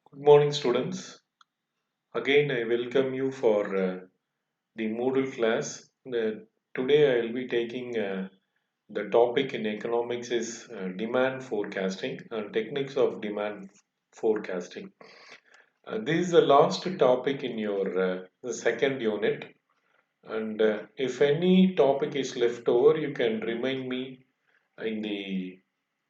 Good morning, students. Again, I welcome you for the Moodle class. Today, I will be taking the topic in economics is demand forecasting and techniques of demand forecasting. This is the last topic in your the second unit. And if any topic is left over, you can remind me in the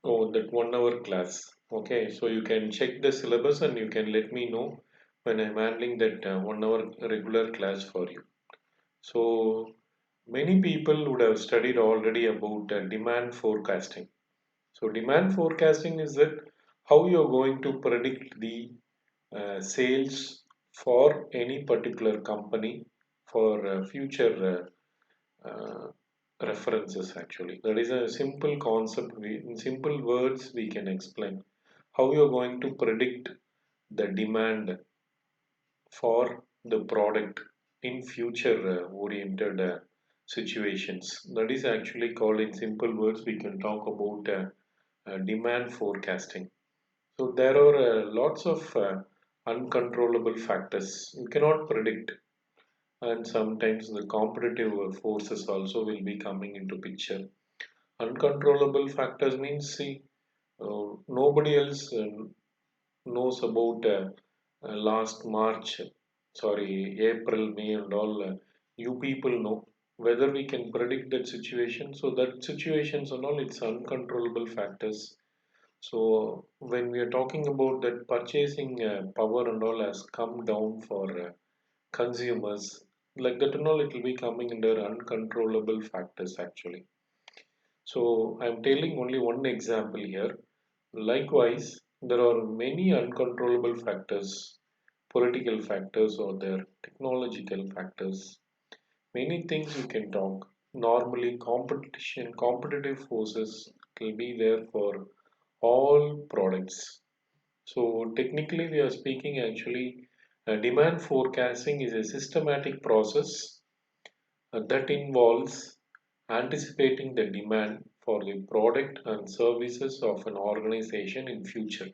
that 1 hour class. Okay, so you can check the syllabus and you can let me know when I'm handling that 1 hour regular class for you. So many people would have studied already about demand forecasting. So demand forecasting is that how you're going to predict the sales for any particular company for future references actually. That is a simple concept. In simple words, we can explain how you're going to predict the demand for the product in future oriented situations. That is actually called in simple words. We can talk about demand forecasting. So there are lots of uncontrollable factors you cannot predict, and sometimes the competitive forces also will be coming into picture. Uncontrollable factors means, see, nobody else knows about last March, sorry, April, May, and all. You people know whether we can predict that situation. So that situations and all, it's uncontrollable factors. So when we are talking about that purchasing power and all has come down for consumers, like that and all, it will be coming under uncontrollable factors actually. So I'm telling only one example here. Likewise, there are many uncontrollable factors, political factors or their technological factors. Many things you can talk. Normally, competitive forces will be there for all products. So technically, we are speaking actually, demand forecasting is a systematic process that involves anticipating the demand for the product and services of an organization in future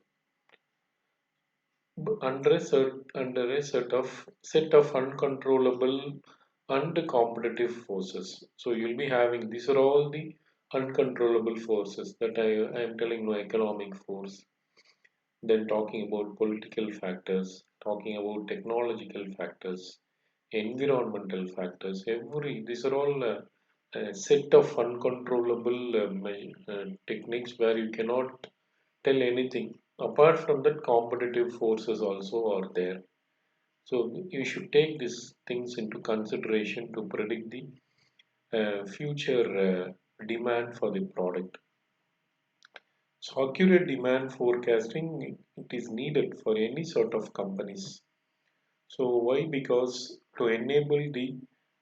under a set of uncontrollable and competitive forces. So you'll be having these are all the uncontrollable forces that I am telling you, economic force, then talking about political factors, talking about technological factors, environmental factors. Every these are all a set of uncontrollable techniques where you cannot tell anything. Apart from that, competitive forces also are there. So you should take these things into consideration to predict the future demand for the product. So accurate demand forecasting it is needed for any sort of companies. So why? Because to enable the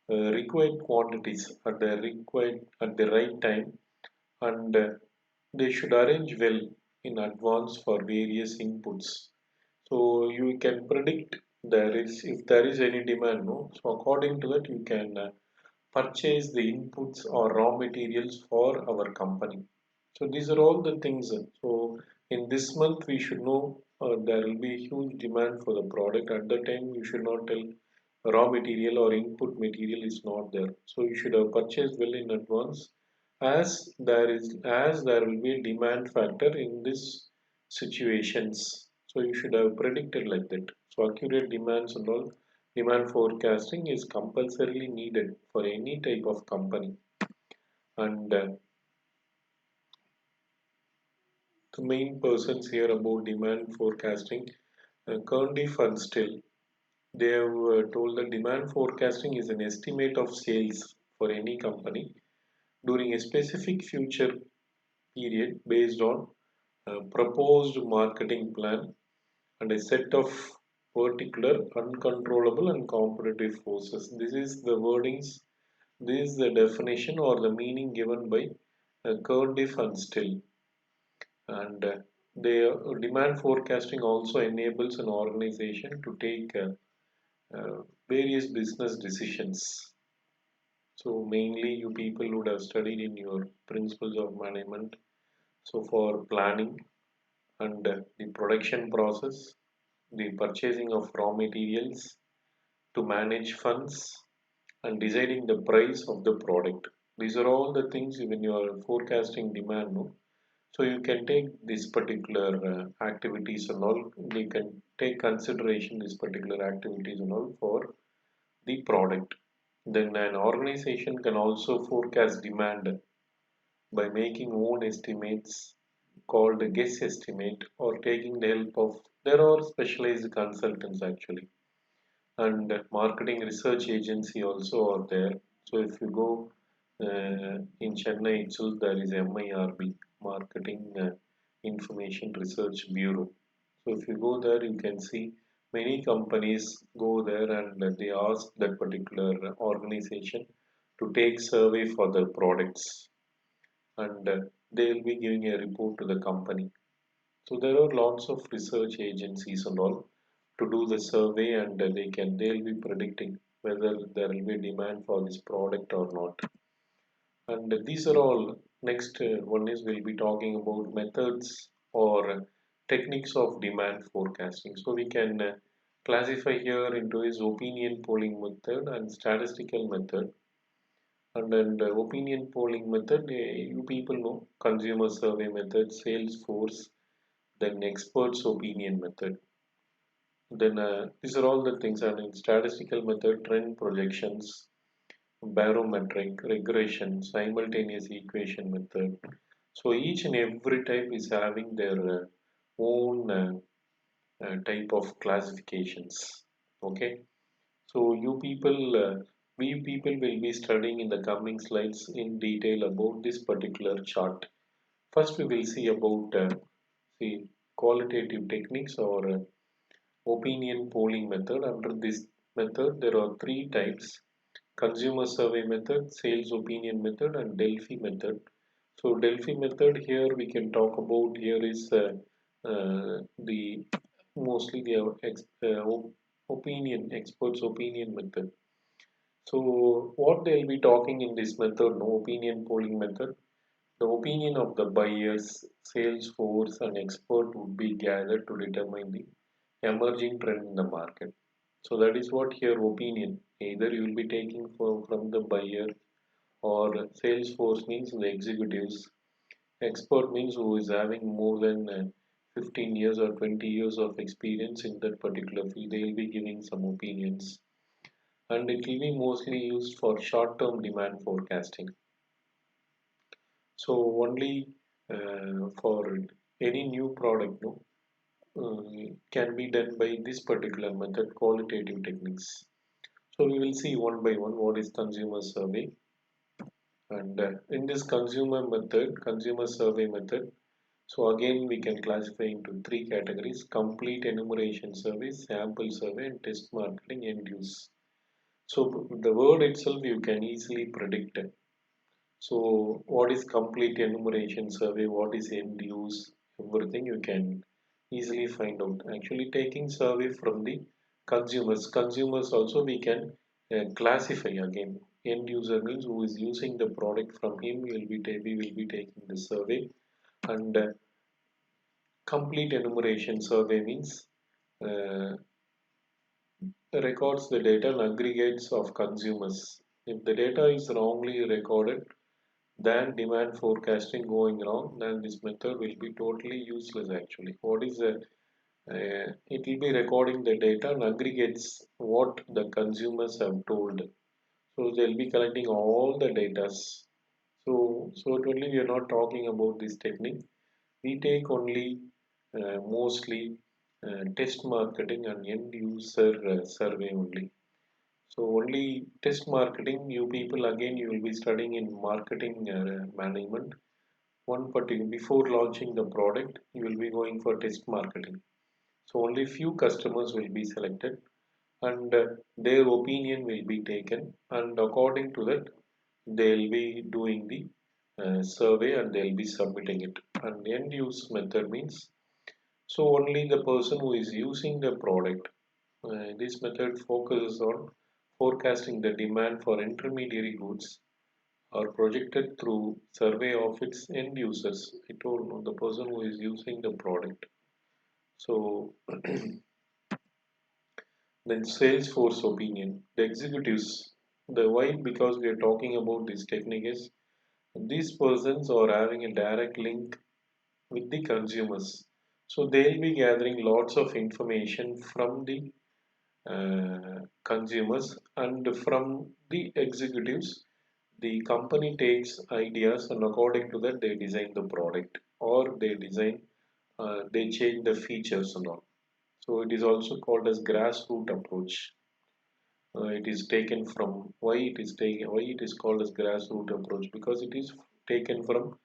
required quantities at the right time, and they should arrange well in advance for various inputs. So you can predict there is if there is any demand, no. So according to that, you can purchase the inputs or raw materials for our company. So these are all the things. So in this month, we should know there will be huge demand for the product. At the time, you should not tell raw material or input material is not there. So you should have purchased well in advance, as there will be a demand factor in this situations. So you should have predicted like that. So accurate demands and all demand forecasting is compulsorily needed for any type of company. And the main persons here about demand forecasting, Cundiff and Still, they have told that demand forecasting is an estimate of sales for any company during a specific future period based on a proposed marketing plan and a set of particular uncontrollable and competitive forces. This is the wordings, this is the definition or the meaning given by Cundiff and Still. And the demand forecasting also enables an organization to take various business decisions. So mainly you people would have studied in your principles of management. So for planning and the production process, the purchasing of raw materials, to manage funds, and deciding the price of the product. These are all the things when you are forecasting demand. No? So you can take these particular activities and all. You can take consideration these particular activities and all for the product. Then an organization can also forecast demand by making own estimates called a guess estimate or taking the help of there are specialized consultants actually and marketing research agency also are there. So if you go in Chennai itself, there is MIRB, Marketing Information Research Bureau. So if you go there, you can see many companies go there and they ask that particular organization to take survey for their products and they will be giving a report to the company. So there are lots of research agencies and all to do the survey and they'll be predicting whether there will be demand for this product or not. And these are all next one is we'll be talking about methods or techniques of demand forecasting. So we can classify here into his opinion polling method and statistical method. And then the opinion polling method, you people know consumer survey method, sales force, then experts opinion method. Then these are all the things. And in statistical method, trend projections, barometric, regression, simultaneous equation method. So each and every type is having their own type of classifications. Okay. So we people will be studying in the coming slides in detail about this particular chart. First, we will see about the qualitative techniques or opinion polling method. Under this method, there are three types: consumer survey method, sales opinion method, and Delphi method. So Delphi method here we can talk about here is the mostly the opinion experts opinion method. So what they'll be talking in this method, no opinion polling method, the opinion of the buyers, sales force, and expert would be gathered to determine the emerging trend in the market. So that is what here opinion. Either you will be taking from the buyer or sales force means the executives. Expert means who is having more than 15 years or 20 years of experience in that particular field. They will be giving some opinions and it will be mostly used for short-term demand forecasting. So only for any new product, no, can be done by this particular method, qualitative techniques. So we will see one by one what is consumer survey. And in this consumer survey method, so again we can classify into three categories: complete enumeration survey, sample survey, and test marketing end use. So the word itself you can easily predict. So what is complete enumeration survey? What is end use? Everything you can easily find out. Actually taking survey from the consumers. Consumers also we can classify again. End user means who is using the product from him. We will be taking the survey and complete enumeration survey means uh, records the data and aggregates of consumers. If the data is wrongly recorded, then demand forecasting going wrong, then this method will be totally useless actually. What is it will be recording the data and aggregates what the consumers have told. So they'll be collecting all the data. So totally we are not talking about this technique. We take only mostly test marketing and end user survey only. So only test marketing, you people again you will be studying in marketing management. One particular before launching the product, you will be going for test marketing. So only few customers will be selected and their opinion will be taken and according to that they'll be doing the survey and they'll be submitting it. And end use method means so only the person who is using the product. This method focuses on forecasting the demand for intermediary goods are projected through survey of its end users. I told you, the person who is using the product. So Then Salesforce opinion, the executives, the why, because we are talking about this technique is these persons are having a direct link with the consumers. So they'll be gathering lots of information from the consumers and from the executives. The company takes ideas and according to that they design the product or they change the features and all. So it is also called as grassroots approach. It is taken from why it is called as grassroots approach because it is taken from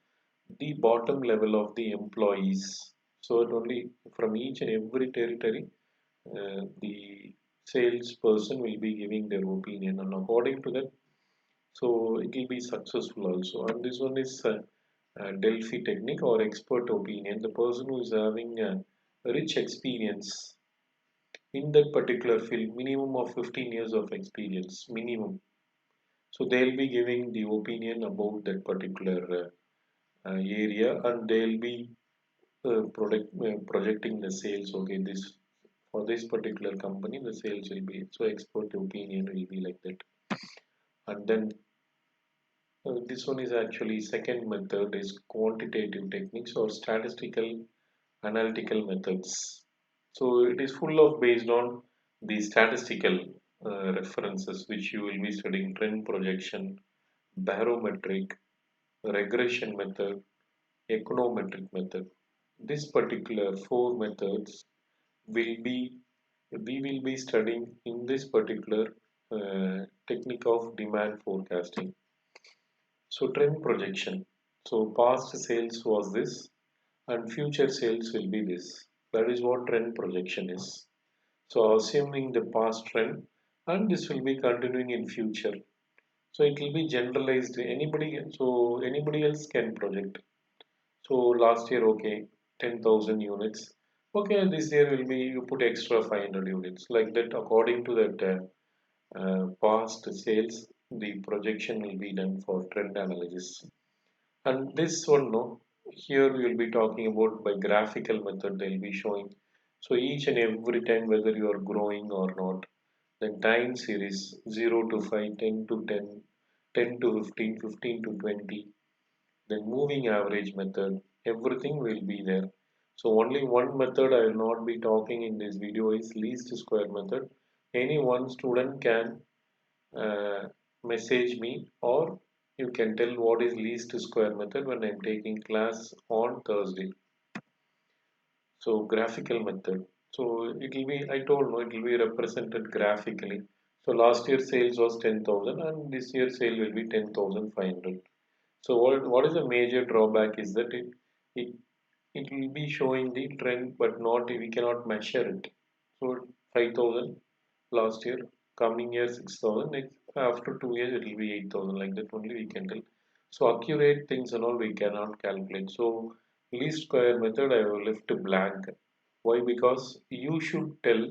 the bottom level of the employees. So it only from each and every territory, the salesperson will be giving their opinion, and according to that, so it will be successful also. And this one is Delphi technique or expert opinion. The person who is having a rich experience in that particular field, minimum of 15 years of experience, minimum. So they'll be giving the opinion about that particular area, and they'll be projecting the sales. Okay, this for this particular company, the sales will be so expert opinion will be like that. And then this one is actually second method is quantitative techniques or statistical analytical methods. So it is full of based on the statistical references which you will be studying trend projection, barometric, regression method, econometric method. This particular four methods will be we will be studying in this particular technique of demand forecasting. So trend projection. So past sales was this and future sales will be this. That is what trend projection is. So assuming the past trend and this will be continuing in future. So it will be generalized. Anybody else can project. So last year, okay, 10,000 units. Okay, this year will be you put extra 500 units like that. According to that past sales, the projection will be done for trend analysis. And this one, no, here we will be talking about by graphical method. They'll be showing. So each and every time whether you are growing or not. Then time series 0 to 5, 10 to 10, 10 to 15, 15 to 20, then moving average method, everything will be there. So only one method I will not be talking in this video is least square method. Any one student can uh, message me or you can tell what is least square method when I am taking class on Thursday. So graphical method. So it will be, I told no, it will be represented graphically. So last year sales was 10,000 and this year sale will be 10,500. So what is the major drawback is that it it will be showing the trend but not we cannot measure it. So 5,000 last year, coming year 6,000, next after 2 years it will be 8,000 like that only we can tell. So accurate things and all we cannot calculate. So least square method I will left blank. Why? Because you should tell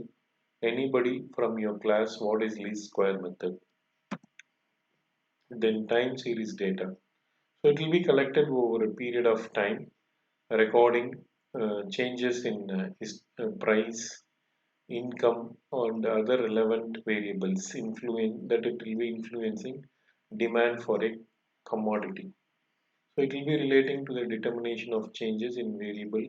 anybody from your class what is least square method. Then time series data. So it will be collected over a period of time, recording changes in price, income, and other relevant variables influence that it will be influencing demand for a commodity. So it will be relating to the determination of changes in variable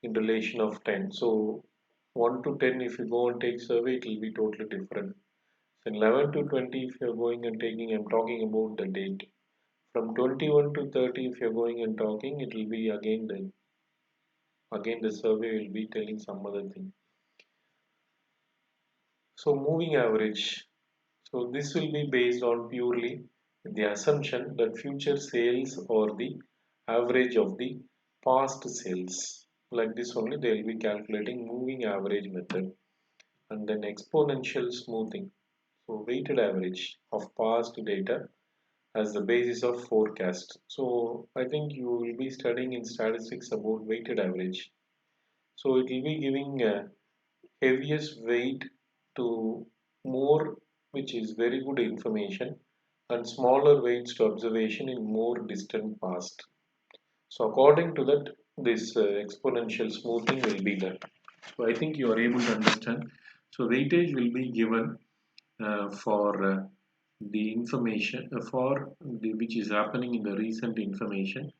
in relation of 10. So 1 to 10 if you go and take survey it will be totally different. So 11 to 20 if you are going and taking I'm talking about the date. From 21 to 30 if you are going and talking it will be again the survey will be telling some other thing. So moving average. So this will be based on purely the assumption that future sales or the average of the past sales. Like this only they will be calculating moving average method and then exponential smoothing. So weighted average of past data as the basis of forecast. So I think you will be studying in statistics about weighted average. So it will be giving heaviest weight to more which is very good information and smaller weights to observation in more distant past. So according to that this exponential smoothing will be done. So I think you are able to understand. So weightage will be given for the information for the which is happening in the recent information,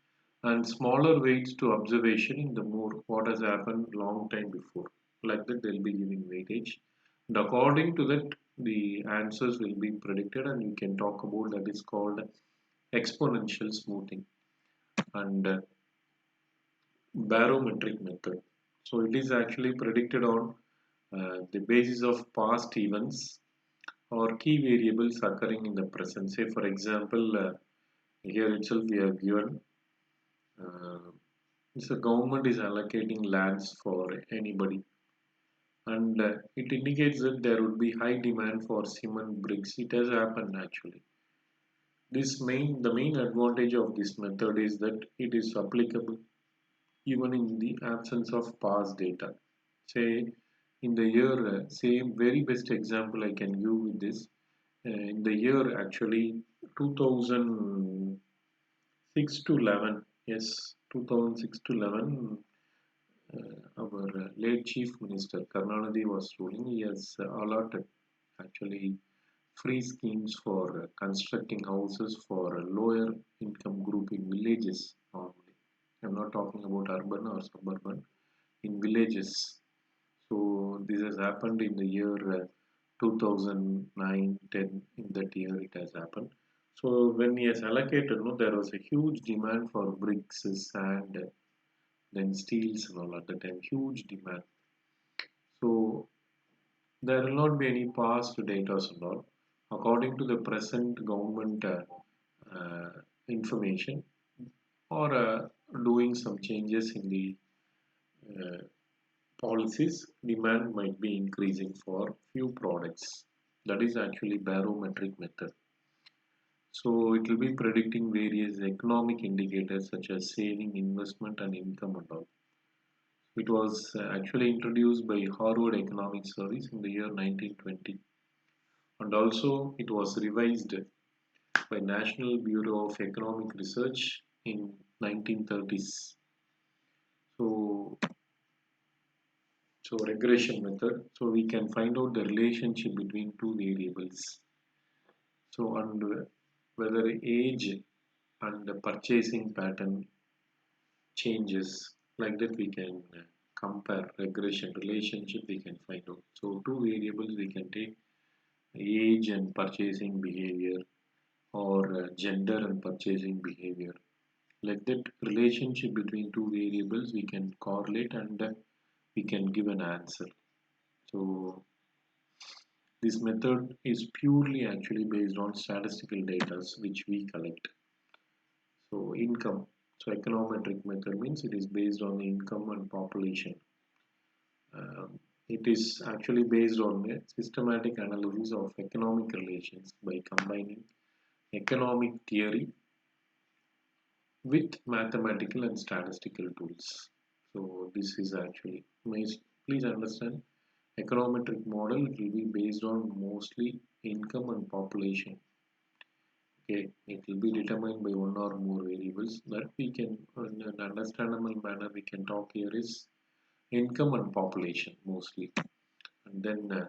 and smaller weights to observation in the more what has happened long time before. Like that, they'll be giving weightage, and according to that, the answers will be predicted, and you can talk about that is called exponential smoothing and barometric method. So it is actually predicted on the basis of past events or key variables occurring in the present. Say, for example, here itself we have given uh, the government is allocating lands for anybody, and it indicates that there would be high demand for cement bricks. It has happened actually. The main advantage of this method is that it is applicable even in the absence of past data. Say, in the year, same very best example I can give with this, in the year actually 2006 to 11, yes, 2006 to 11, our late Chief Minister Karnanidhi was ruling. He has allotted actually free schemes for constructing houses for a lower income group in villages normally. I'm not talking about urban or suburban, in villages. So this has happened in the year 2009-10. In that year, it has happened. So when he has allocated, no, there was a huge demand for bricks, sand, then steels and all at the time. Huge demand. So there will not be any past data and all. According to the present government uh, information, or doing some changes in the uh, policies, demand might be increasing for few products. That is actually barometric method. So it will be predicting various economic indicators such as saving, investment, and income and all. It was actually introduced by Harvard Economic Service in the year 1920, and also it was revised by National Bureau of Economic Research in 1930s. So, so regression method. So we can find out the relationship between two variables. So and whether age and the purchasing pattern changes, like that we can compare regression relationship we can find out. So two variables we can take, age and purchasing behavior, or gender and purchasing behavior. Like that relationship between two variables we can correlate, and we can give an answer. So this method is purely actually based on statistical data which we collect. So income. So econometric method means it is based on the income and population. It is actually based on a systematic analysis of economic relations by combining economic theory with mathematical and statistical tools. So this is actually, please understand, econometric model will be based on mostly income and population. Okay, it will be determined by one or more variables that we can, in an understandable manner, we can talk here is income and population mostly. And then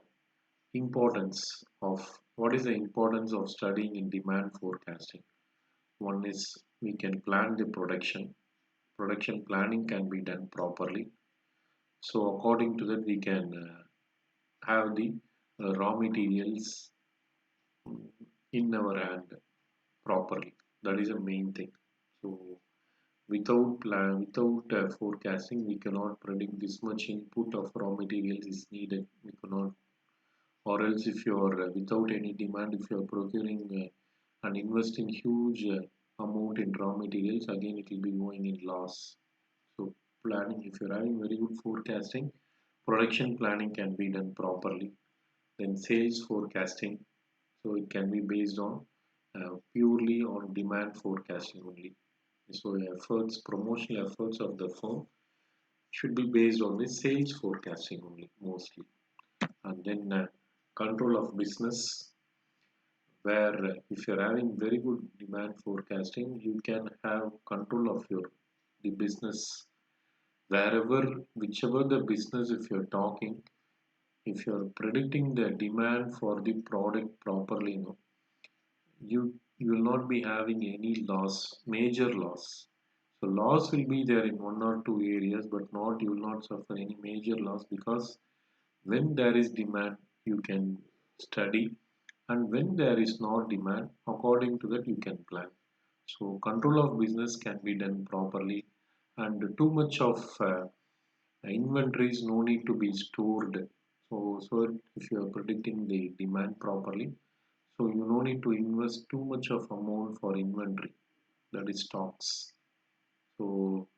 importance of, what is the importance of studying in demand forecasting? One is we can plan the production. Production planning can be done properly. So according to that, we can have the raw materials in our hand properly. That is the main thing. So without forecasting, we cannot predict this much input of raw materials is needed. We cannot, or else if you are without any demand, if you are procuring and investing huge amount in raw materials, again it will be going in loss. So planning, if you're having very good forecasting, production planning can be done properly. Then sales forecasting, so it can be based on purely on demand forecasting only. So efforts, promotional efforts of the firm should be based on the sales forecasting only mostly. And then control of business, where if you're having very good demand forecasting, you can have control of your the business wherever, whichever the business if you're talking, if you're predicting the demand for the product properly, you will not be having any loss, major loss. So loss will be there in one or two areas, but not you will not suffer any major loss because when there is demand, you can study, and when there is no demand, according to that you can plan. So control of business can be done properly, and too much of inventories no need to be stored. So if you are predicting the demand properly, so you no need to invest too much of amount for inventory, that is stocks. So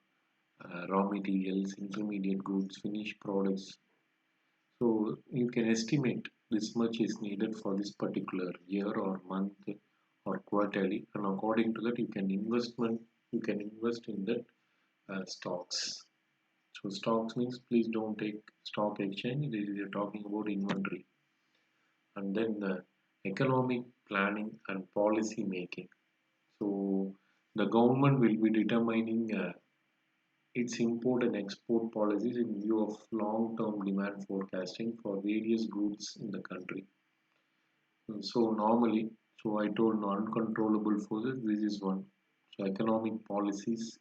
raw materials, intermediate goods, finished products. So you can estimate this much is needed for this particular year or month or quarterly, and according to that you can invest in that stocks. So stocks means please don't take stock exchange. We are talking about inventory, and then economic planning and policy making. So the government will be determining its import and export policies in view of long-term demand forecasting for various goods in the country. So normally, so I told non-controllable forces, this is one. So economic policies,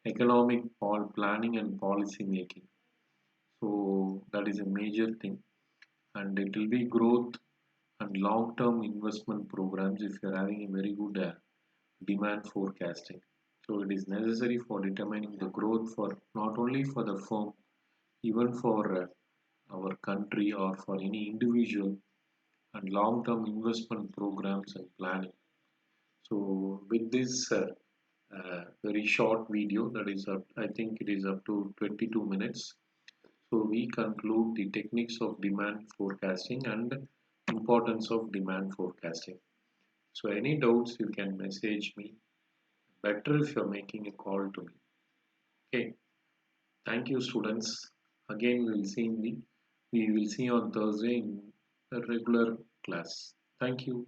economic planning and policy making. So that is a major thing, and it will be growth and long-term investment programs if you're having a very good demand forecasting. So it is necessary for determining the growth for not only for the firm, even for our country or for any individual, and long-term investment programs and planning. So with this very short video, that is up, I think it is up to 22 minutes. So we conclude the techniques of demand forecasting and importance of demand forecasting. So any doubts you can message me. Better if you're making a call to me. Okay. Thank you, students. Again, we will see on Thursday in a regular class. Thank you.